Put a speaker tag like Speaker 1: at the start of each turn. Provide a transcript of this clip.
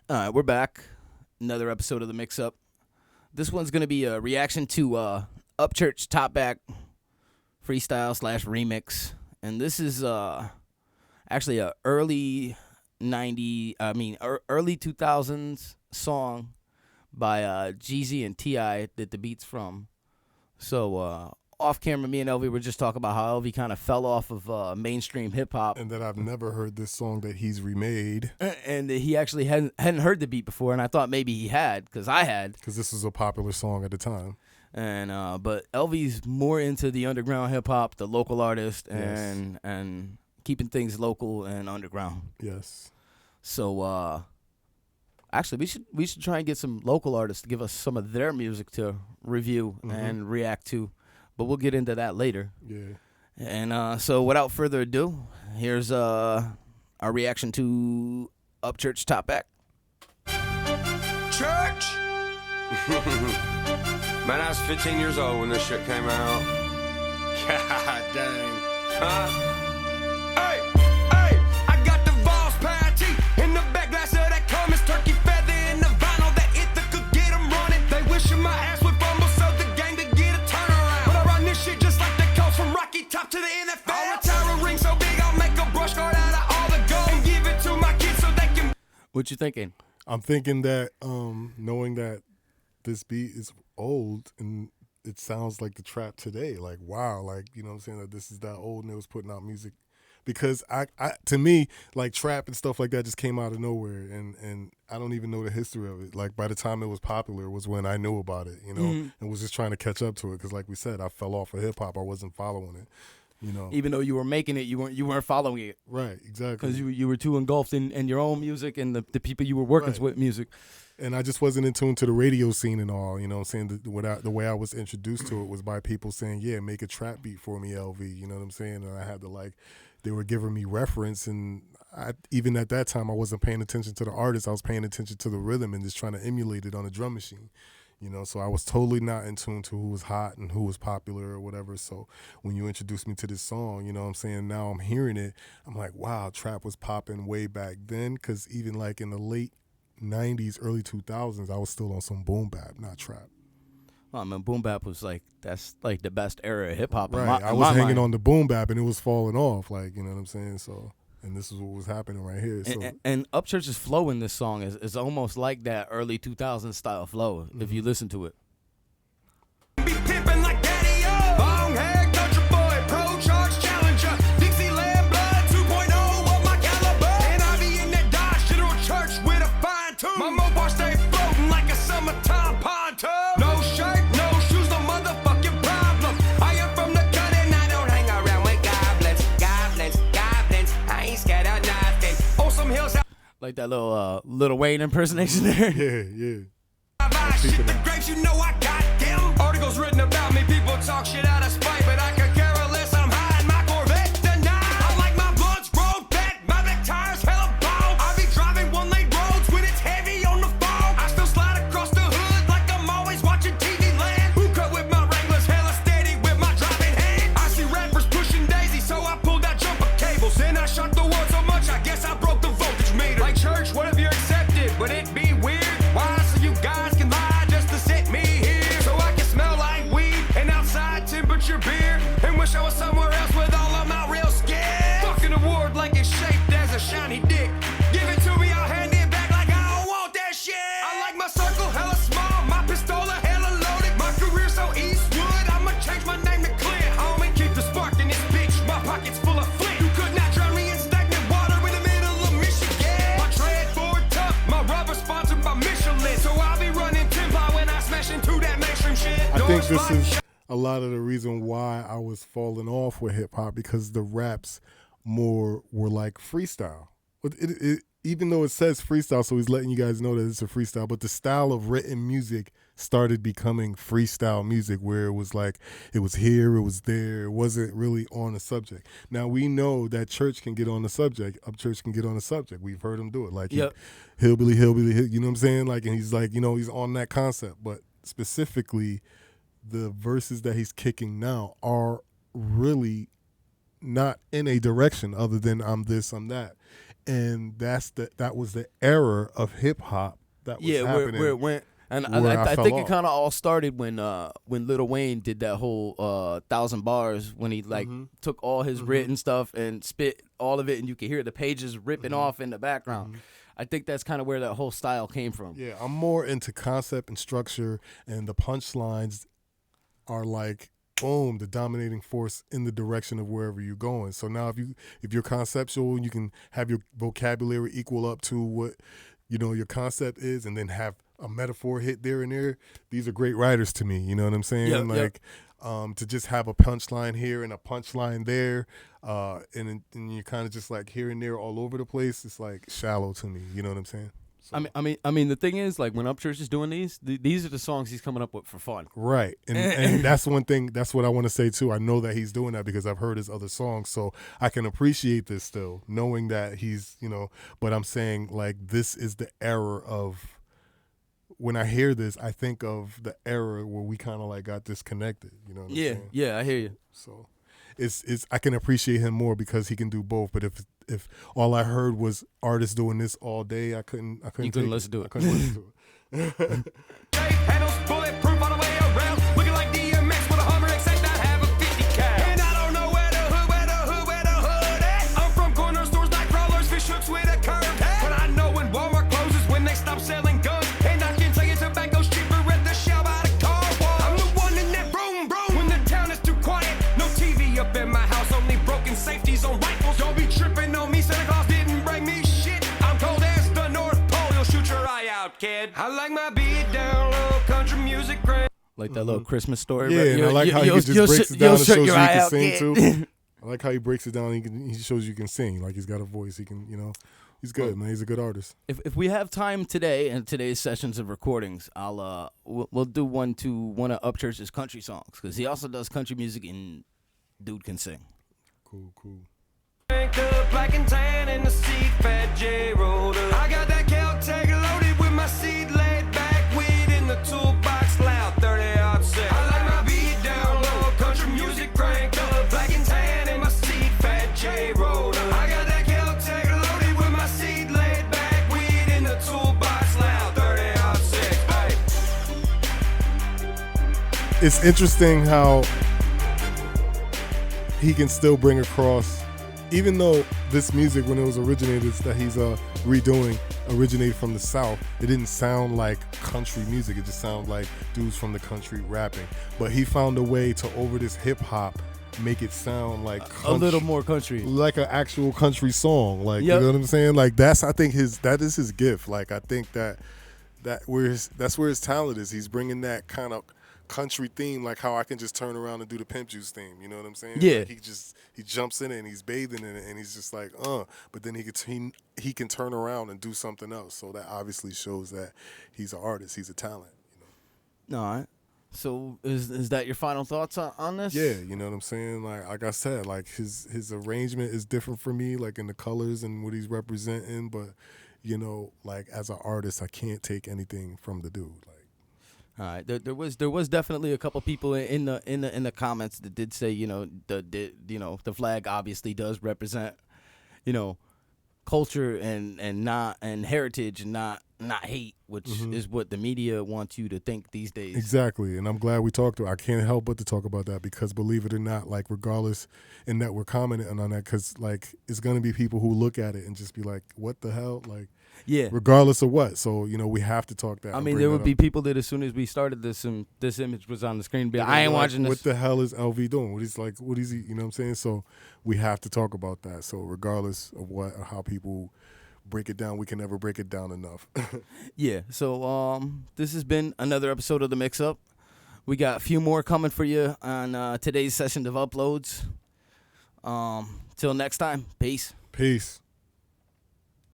Speaker 1: All right, we're back. Another episode of the Mix Up. This one's going to be a reaction to UPCHURCH Top Back Freestyle / remix. And this is actually a early 2000s song by Jeezy and T.I. that the beat's from. So off camera, me and Elvee were just talking about how Elvee kind of fell off of mainstream hip-hop.
Speaker 2: And that I've never heard this song that he's remade.
Speaker 1: And he actually hadn't heard the beat before, and I thought maybe he had, because I had.
Speaker 2: Because this was a popular song at the time.
Speaker 1: And but Elvee's more into the underground hip-hop, the local artist, and keeping things local and underground.
Speaker 2: Yes.
Speaker 1: So actually, we should try and get some local artists to give us some of their music to review and react to. But we'll get into that later.
Speaker 2: Yeah.
Speaker 1: And so without further ado, here's our reaction to UPCHURCH Top Back.
Speaker 3: Church! Man, I was 15 years old when this shit came out. God dang. Huh? Hey, I got the Voss patty in the back glass of that Cummins turkey feather in the vinyl that Ithaca could get them running. They wishing my ass would fumble so the gang could get a turnaround. But I run this shit just like the coach from Rocky Top to the NFL. I'll retire a ring so big I'll make a brush guard out of all the gold and give it to my kids so they can.
Speaker 1: What you thinking?
Speaker 2: I'm thinking that knowing that this beat is old and it sounds like the trap today, like wow, like, you know what I'm saying, that this is that old and it was putting out music, because I to me, like, trap and stuff like that just came out of nowhere, and I don't even know the history of it. Like, by the time it was popular was when I knew about it, you know, and was just trying to catch up to it, because like we said, I fell off of hip hop. I wasn't following it, you know.
Speaker 1: Even though you were making it, you weren't following it.
Speaker 2: Right, exactly.
Speaker 1: Because you were too engulfed in your own music and the people you were working with music.
Speaker 2: And I just wasn't in tune to the radio scene and all, you know what I'm saying? The way I was introduced to it was by people saying, yeah, make a trap beat for me, Elvee, you know what I'm saying? And I had to, like, they were giving me reference, and even at that time, I wasn't paying attention to the artist. I was paying attention to the rhythm and just trying to emulate it on a drum machine. You know, so I was totally not in tune to who was hot and who was popular or whatever. So when you introduced me to this song, you know what I'm saying, now I'm hearing it, I'm like, wow, trap was popping way back then, because even like in the late 90s, early 2000s, I was still on some boom bap, not trap.
Speaker 1: Well, I mean, boom bap was that's the best era of hip hop.
Speaker 2: Right, I was hanging on the boom bap and it was falling off, like, you know what I'm saying? So, and this is what was happening right here. So,
Speaker 1: and UPCHURCH's flow in this song is almost like that early 2000s style flow if you listen to it.
Speaker 3: Be pimping like Daddy-O. Long hair, country boy, pro charge challenger. Dixieland blood 2.0 of my caliber. And I be in that Dodge General Church with a fine tune. My mopar stay floating like a summertime pontoon. No shirt, no shoes, no motherfucking problem. I am from the cut and I don't hang around with goblins. I ain't scared of nothing. Oh, some hills.
Speaker 1: Like that little Wayne impersonation there.
Speaker 2: yeah.
Speaker 3: I shit the grapes, you know I got them. Articles written about me, people talk shit out of spite, but I could care less. I'm high in my Corvette tonight. I like my blunts road back, my back tires hella bald. I be driving one-lane roads when it's heavy on the phone. I still slide across the hood like I'm always watching TV Land. Who cut with my Wranglers, hella steady with my driving hand. I see rappers pushing Daisy, so I pulled out jumper cables. Then I shot the world so much, I guess I broke the voltage meter. Like church, what have you accepted? Would it be weird? Why? So you guys can lie just to set me here, so I can smell like weed and outside temperature beer, and wish I was somewhere else with all of my real skin. Fucking award like it's shaped as a shiny dick. Give it to me, I'll hand it back like I don't want that shit. I like my circle hella small, my pistola hella loaded. My career so Eastwood, I'ma change my name to Clint. Homie, keep the spark in this bitch, my pocket's full of flint. You could not drown me in stagnant water in the middle of Michigan. My tread Ford tough, my rubber sponsored by Michelin, so I'll be running Timpa when I smash into that mainstream shit.
Speaker 2: I think this is a lot of the reason why I was falling off with hip hop, because the raps more were like freestyle. Even though it says freestyle, so he's letting you guys know that it's a freestyle, but the style of written music started becoming freestyle music, where it was like, it was here, it was there, it wasn't really on the subject. Now we know that church can get on the subject, UPCHURCH can get on the subject. We've heard him do it. Like, hillbilly, you know what I'm saying? Like, and he's like, you know, he's on that concept, but specifically the verses that he's kicking now are really not in a direction other than I'm this, I'm that. and that was the era of hip hop that was happening.
Speaker 1: Where it went. And
Speaker 2: where
Speaker 1: I
Speaker 2: fell
Speaker 1: think it
Speaker 2: off.
Speaker 1: kind of all started when Lil Wayne did that whole 1,000 bars, when he like took all his written stuff and spit all of it, and you could hear the pages ripping off in the background. I think that's kind of where that whole style came from.
Speaker 2: Yeah, I'm more into concept and structure, and the punchlines are like, boom, the dominating force in the direction of wherever you're going. So now if you're conceptual, you can have your vocabulary equal up to what your concept is, and then have a metaphor hit there and there. These are great writers to me. You know what I'm saying? To just have a punchline here and a punchline there, and you're kind of just like here and there all over the place. It's like shallow to me. You know what I'm saying? So.
Speaker 1: I mean, the thing is, like, when Upchurch is doing these are the songs he's coming up with for fun.
Speaker 2: Right, and that's one thing. That's what I want to say too. I know that he's doing that because I've heard his other songs, so I can appreciate this still, knowing that he's, But I'm saying, like, this is the era of. When I hear this, I think of the era where we kind of like got disconnected. You know what I'm saying?
Speaker 1: Yeah, I hear you.
Speaker 2: So, it's I can appreciate him more because he can do both. But if all I heard was artists doing this all day, I couldn't.
Speaker 1: You couldn't listen to it.
Speaker 2: I couldn't listen to it.
Speaker 3: Handles bulletproof all the way around. Looking like DMX with a Hummer, except I have a 50 cal. And I don't know where the hood at. I'm from corner stores, night crawlers, fish hooks with a curved hat. But I know when Walmart closes, when they stop selling guns. And I can tell you tobacco's cheaper at the shop by the car wash. I'm the one in that broom broom. When the town is too quiet, no TV up in my house, only broken safeties on rifles. Don't be tripping on me, Santa Claus didn't bring me shit. I'm cold as the North Pole, you'll shoot your eye out, kid. I like my beat down low, country music grand.
Speaker 1: Like that little Christmas story.
Speaker 2: Yeah,
Speaker 1: right?
Speaker 2: and I like how he just breaks it down and shows you he can sing too. I like how he breaks it down and he shows you can sing. Like he's got a voice. He can, he's good, man. He's a good artist.
Speaker 1: If we have time today and today's sessions of recordings, we'll do one to one of Upchurch's country songs, because he also does country music and dude can sing.
Speaker 2: Cool.
Speaker 3: Black and tan in the seat, fat J rolled up. I got that Caltech loaded with my seat laid back, weed in the toolbox, loud 30-06. I like my beat down low, country music cranked up. Black and tan in my seat, fat J rolled up. I got that Caltech loaded with my seat laid back, weed in the toolbox, loud 30-06.
Speaker 2: It's interesting how he can still bring across, even though this music, when it was originated, that he's redoing, originated from the South, it didn't sound like country music. It just sounded like dudes from the country rapping. But he found a way to, over this hip hop, make it sound like country,
Speaker 1: A little more country,
Speaker 2: like an actual country song. Like,
Speaker 1: Yep.
Speaker 2: You know what I'm saying? Like I think that is his gift. Like, I think that's where his talent is. He's bringing that kind of country theme, like how I can just turn around and do the Pimp Juice theme. You know what I'm saying?
Speaker 1: Yeah.
Speaker 2: Like he jumps in it and he's bathing in it and he's just like, but then he can turn around and do something else. So that obviously shows that he's an artist. He's a talent.
Speaker 1: All right. So is that your final thoughts on this?
Speaker 2: Yeah, you know what I'm saying? Like I said, like his arrangement is different for me, like in the colors and what he's representing, but like as an artist, I can't take anything from the dude. Like,
Speaker 1: all right. There was definitely a couple people in the comments that did say, the flag obviously does represent, culture and heritage and not hate, which is what the media wants you to think these days.
Speaker 2: Exactly, and I'm glad we talked to it. I can't help but to talk about that because, believe it or not, like regardless, in that we're commenting on that, because like it's gonna be people who look at it and just be like, "What the hell?" Like,
Speaker 1: yeah.
Speaker 2: Regardless of what, so we have to talk that.
Speaker 1: I mean, there would be people that as soon as we started this and this image was on the screen, be like, I ain't watching this.
Speaker 2: What the hell is Elvee doing? What is he? You know what I'm saying? So we have to talk about that. So regardless of what or how people break it down, we can never break it down enough.
Speaker 1: Yeah. So this has been another episode of The Mix Up. We got a few more coming for you on today's session of uploads. Till next time, peace.
Speaker 2: Peace.